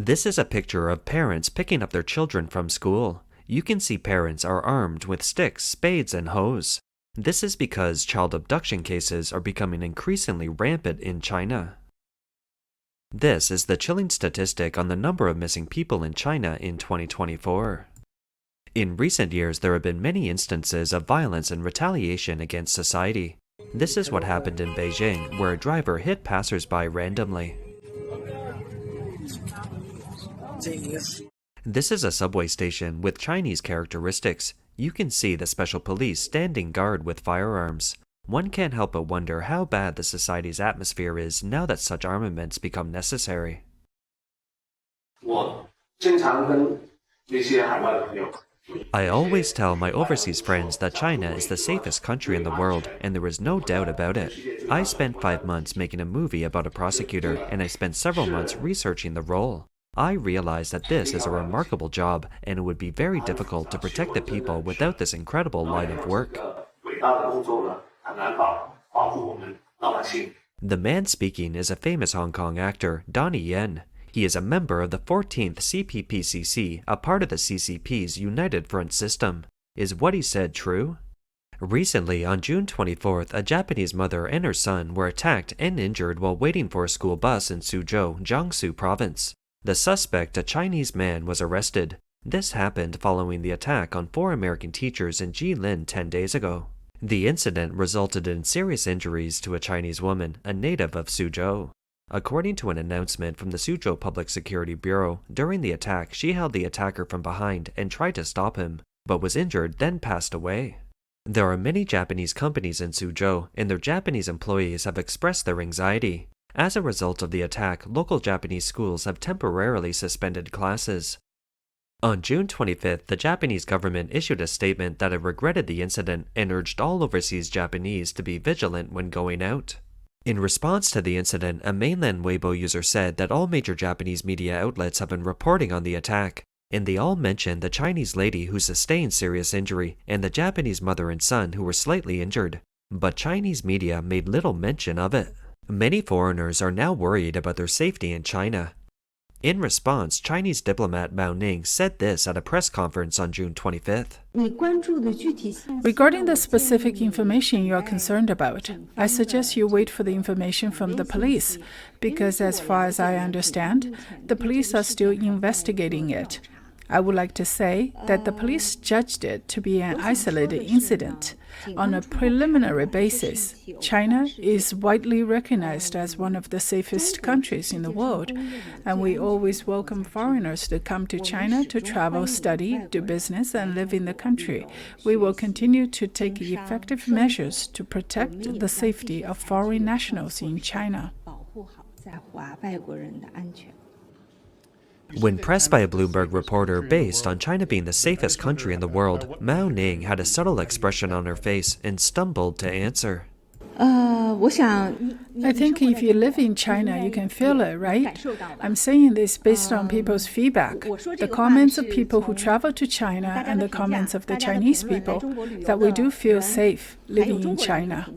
This is a picture of parents picking up their children from school. You can see parents are armed with sticks, spades, and hoes. This is because child abduction cases are becoming increasingly rampant in China. This is the chilling statistic on the number of missing people in China in 2024. In recent years, there have been many instances of violence and retaliation against society. This is what happened in Beijing, where a driver hit passers-by randomly. This is a subway station with Chinese characteristics. You can see the special police standing guard with firearms. One can't help but wonder how bad the society's atmosphere is now that such armaments become necessary. I always tell my overseas friends that China is the safest country in the world, and there is no doubt about it. I spent 5 months making a movie about a prosecutor, and I spent several months researching the role. I realized that this is a remarkable job, and it would be very difficult to protect the people without this incredible line of work. The man speaking is a famous Hong Kong actor, Donnie Yen. He is a member of the 14th CPPCC, a part of the CCP's United Front system. Is what he said true? Recently, on June 24th, a Japanese mother and her son were attacked and injured while waiting for a school bus in Suzhou, Jiangsu province. The suspect, a Chinese man, was arrested. This happened following the attack on 4 American teachers in Jilin 10 days ago. The incident resulted in serious injuries to a Chinese woman, a native of Suzhou. According to an announcement from the Suzhou Public Security Bureau, during the attack she held the attacker from behind and tried to stop him, but was injured then passed away. There are many Japanese companies in Suzhou, and their Japanese employees have expressed their anxiety. As a result of the attack, local Japanese schools have temporarily suspended classes. On June 25th, the Japanese government issued a statement that it regretted the incident and urged all overseas Japanese to be vigilant when going out. In response to the incident, a mainland Weibo user said that all major Japanese media outlets have been reporting on the attack, and they all mentioned the Chinese lady who sustained serious injury and the Japanese mother and son who were slightly injured. But Chinese media made little mention of it. Many foreigners are now worried about their safety in China. In response, Chinese diplomat Mao Ning said this at a press conference on June 25th. Regarding the specific information you are concerned about, I suggest you wait for the information from the police, because as far as I understand, the police are still investigating it. I would like to say that the police judged it to be an isolated incident. On a preliminary basis, China is widely recognized as one of the safest countries in the world, and we always welcome foreigners to come to China to travel, study, do business, and live in the country. We will continue to take effective measures to protect the safety of foreign nationals in China. When pressed by a Bloomberg reporter based on China being the safest country in the world, Mao Ning had a subtle expression on her face and stumbled to answer. I think if you live in China, you can feel it, right? I'm saying this based on people's feedback, the comments of people who travel to China and the comments of the Chinese people, that we do feel safe living in China.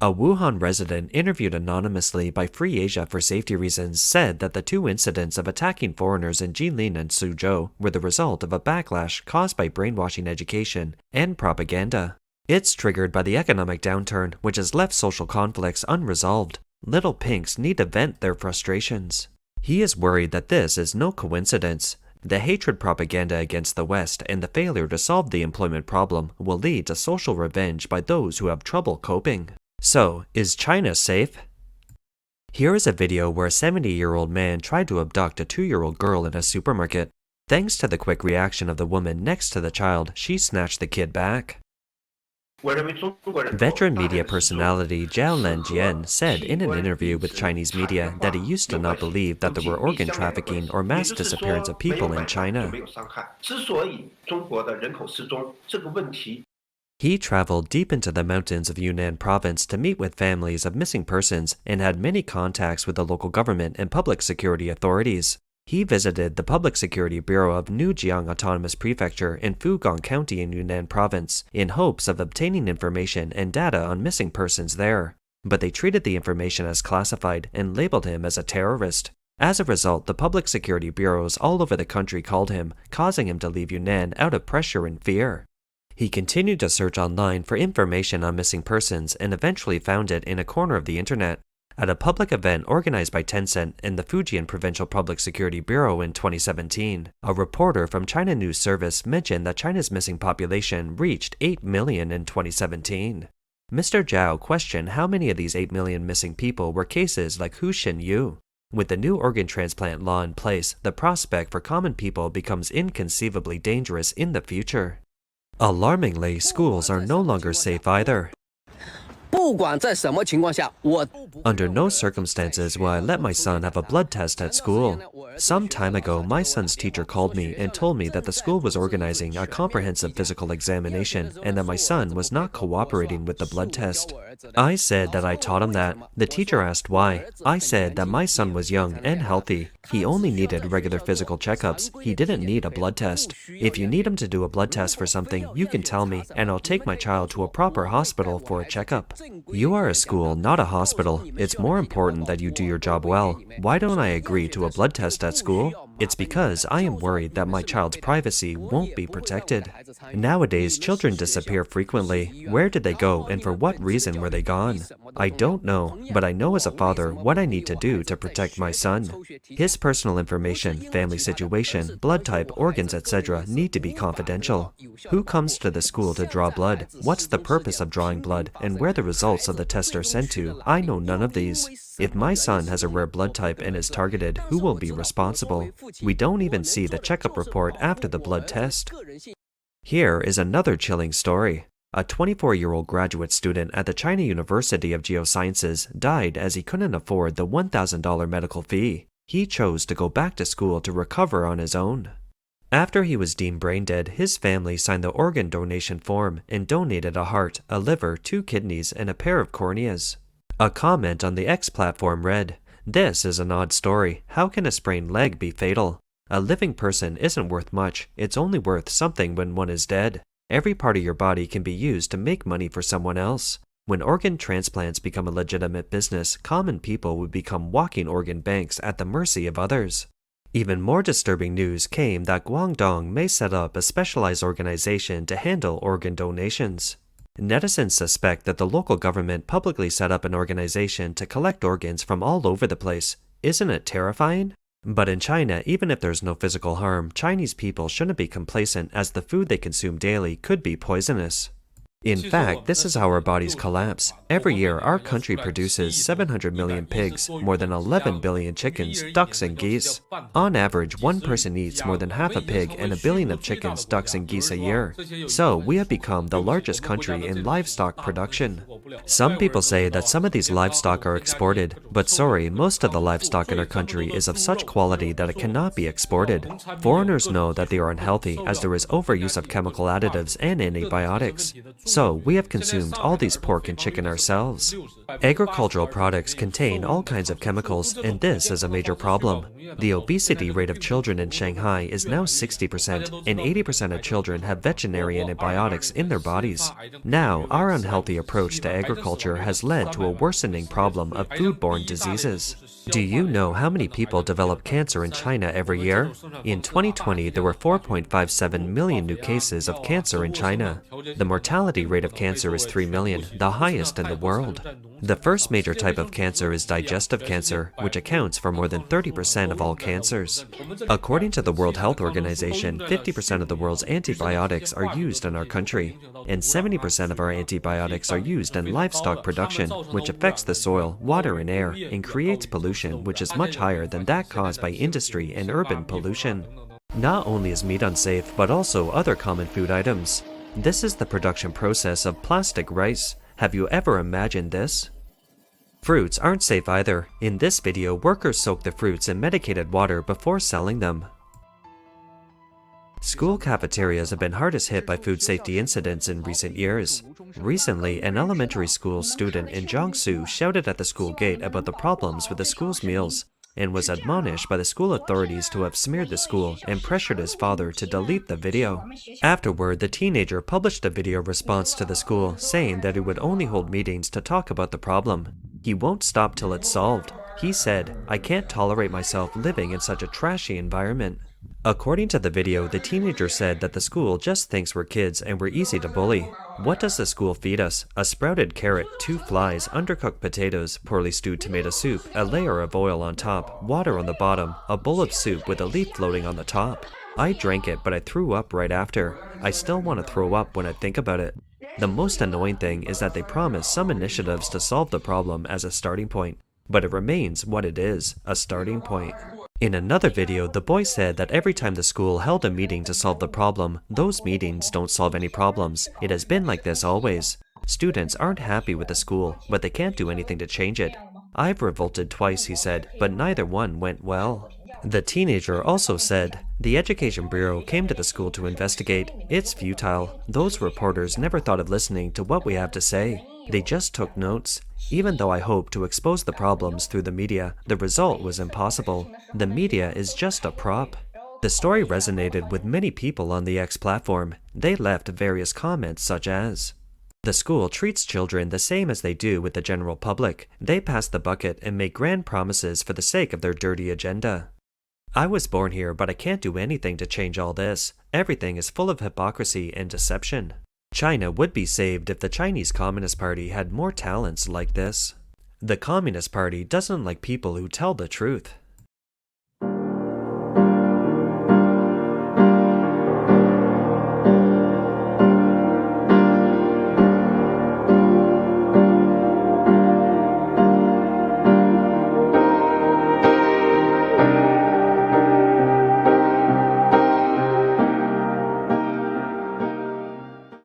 A Wuhan resident interviewed anonymously by Free Asia for safety reasons said that the 2 incidents of attacking foreigners in Jilin and Suzhou were the result of a backlash caused by brainwashing education and propaganda. It's triggered by the economic downturn, which has left social conflicts unresolved. Little pinks need to vent their frustrations. He is worried that this is no coincidence. The hatred propaganda against the West and the failure to solve the employment problem will lead to social revenge by those who have trouble coping. So, is China safe? Here is a video where a 70-year-old man tried to abduct a 2-year-old girl in a supermarket. Thanks to the quick reaction of the woman next to the child, she snatched the kid back. Veteran media personality Zhao Lanjian said in an interview with Chinese media that he used to not believe that there were organ trafficking or mass disappearance of people in China. He traveled deep into the mountains of Yunnan province to meet with families of missing persons and had many contacts with the local government and public security authorities. He visited the Public Security Bureau of Nujiang Autonomous Prefecture in Fugong County in Yunnan province in hopes of obtaining information and data on missing persons there. but they treated the information as classified and labeled him as a terrorist. As a result, the public security bureaus all over the country called him, causing him to leave Yunnan out of pressure and fear. He continued to search online for information on missing persons and eventually found it in a corner of the internet. At a public event organized by Tencent and the Fujian Provincial Public Security Bureau in 2017, a reporter from China News Service mentioned that China's missing population reached 8 million in 2017. Mr. Zhao questioned how many of these 8 million missing people were cases like Hu Xinyu. With the new organ transplant law in place, the prospect for common people becomes inconceivably dangerous in the future. Alarmingly, schools are no longer safe either. Under no circumstances will I let my son have a blood test at school. Some time ago, my son's teacher called me and told me that the school was organizing a comprehensive physical examination and that my son was not cooperating with the blood test. I said that I taught him that. The teacher asked why. I said that my son was young and healthy. He only needed regular physical checkups. He didn't need a blood test. If you need him to do a blood test for something, you can tell me, and I'll take my child to a proper hospital for a checkup. You are a school, not a hospital. It's more important that you do your job well. Why don't I agree to a blood test at school? It's because I am worried that my child's privacy won't be protected. Nowadays, children disappear frequently. Where did they go and for what reason were they gone? I don't know, but I know as a father what I need to do to protect my son. His personal information, family situation, blood type, organs, etc. need to be confidential. Who comes to the school to draw blood? What's the purpose of drawing blood? And where the results of the test are sent to? I know none of these. If my son has a rare blood type and is targeted, who will be responsible? We don't even see the checkup report after the blood test. Here is another chilling story. A 24-year-old graduate student at the China University of Geosciences died as he couldn't afford the $1,000 medical fee. He chose to go back to school to recover on his own. After he was deemed brain dead, his family signed the organ donation form and donated a heart, a liver, 2 kidneys, and a pair of corneas. A comment on the X platform read, "This is an odd story. How can a sprained leg be fatal? A living person isn't worth much. It's only worth something when one is dead. Every part of your body can be used to make money for someone else. When organ transplants become a legitimate business, common people would become walking organ banks at the mercy of others." Even more disturbing news came that Guangdong may set up a specialized organization to handle organ donations. Netizens suspect that the local government publicly set up an organization to collect organs from all over the place. Isn't it terrifying? But in China, even if there's no physical harm, Chinese people shouldn't be complacent as the food they consume daily could be poisonous. In fact, this is how our bodies collapse. Every year, our country produces 700 million pigs, more than 11 billion chickens, ducks, and geese. On average, one person eats more than half a pig and 1 billion of chickens, ducks, and geese a year. So, we have become the largest country in livestock production. Some people say that some of these livestock are exported, but sorry, most of the livestock in our country is of such quality that it cannot be exported. Foreigners know that they are unhealthy as there is overuse of chemical additives and antibiotics. So, we have consumed all these pork and chicken ourselves. Agricultural products contain all kinds of chemicals, and this is a major problem. The obesity rate of children in Shanghai is now 60%, and 80% of children have veterinary antibiotics in their bodies. Now, our unhealthy approach to agriculture has led to a worsening problem of foodborne diseases. Do you know how many people develop cancer in China every year? In 2020, there were 4.57 million new cases of cancer in China. The mortality rate of cancer is 3 million, the highest in the world. The first major type of cancer is digestive cancer, which accounts for more than 30% of all cancers. According to the World Health Organization, 50% of the world's antibiotics are used in our country, and 70% of our antibiotics are used in livestock production, which affects the soil, water, and air, and creates pollution, which is much higher than that caused by industry and urban pollution. Not only is meat unsafe, but also other common food items. This is the production process of plastic rice. Have you ever imagined this? Fruits aren't safe either. In this video, workers soak the fruits in medicated water before selling them. School cafeterias have been hardest hit by food safety incidents in recent years. Recently, an elementary school student in Jiangsu shouted at the school gate about the problems with the school's meals. and was admonished by the school authorities to have smeared the school and pressured his father to delete the video. Afterward, the teenager published a video response to the school saying that he would only hold meetings to talk about the problem. He won't stop till it's solved. He said, "I can't tolerate myself living in such a trashy environment." According to the video, the teenager said that the school just thinks we're kids and we're easy to bully. What does the school feed us? A sprouted carrot, 2 flies, undercooked potatoes, poorly stewed tomato soup, a layer of oil on top, water on the bottom, a bowl of soup with a leaf floating on the top. I drank it, but I threw up right after. I still want to throw up when I think about it. The most annoying thing is that they promise some initiatives to solve the problem as a starting point, but it remains what it is, a starting point. In another video, the boy said that every time the school held a meeting to solve the problem, those meetings don't solve any problems. It has been like this always. Students aren't happy with the school, but they can't do anything to change it. I've revolted twice, he said, but neither one went well. The teenager also said, "The Education Bureau came to the school to investigate. It's futile. Those reporters never thought of listening to what we have to say. They just took notes. Even though I hoped to expose the problems through the media, the result was impossible. The media is just a prop." The story resonated with many people on the X platform. They left various comments such as, "The school treats children the same as they do with the general public. They pass the bucket and make grand promises for the sake of their dirty agenda. I was born here, but I can't do anything to change all this. Everything is full of hypocrisy and deception. China would be saved if the Chinese Communist Party had more talents like this. The Communist Party doesn't like people who tell the truth."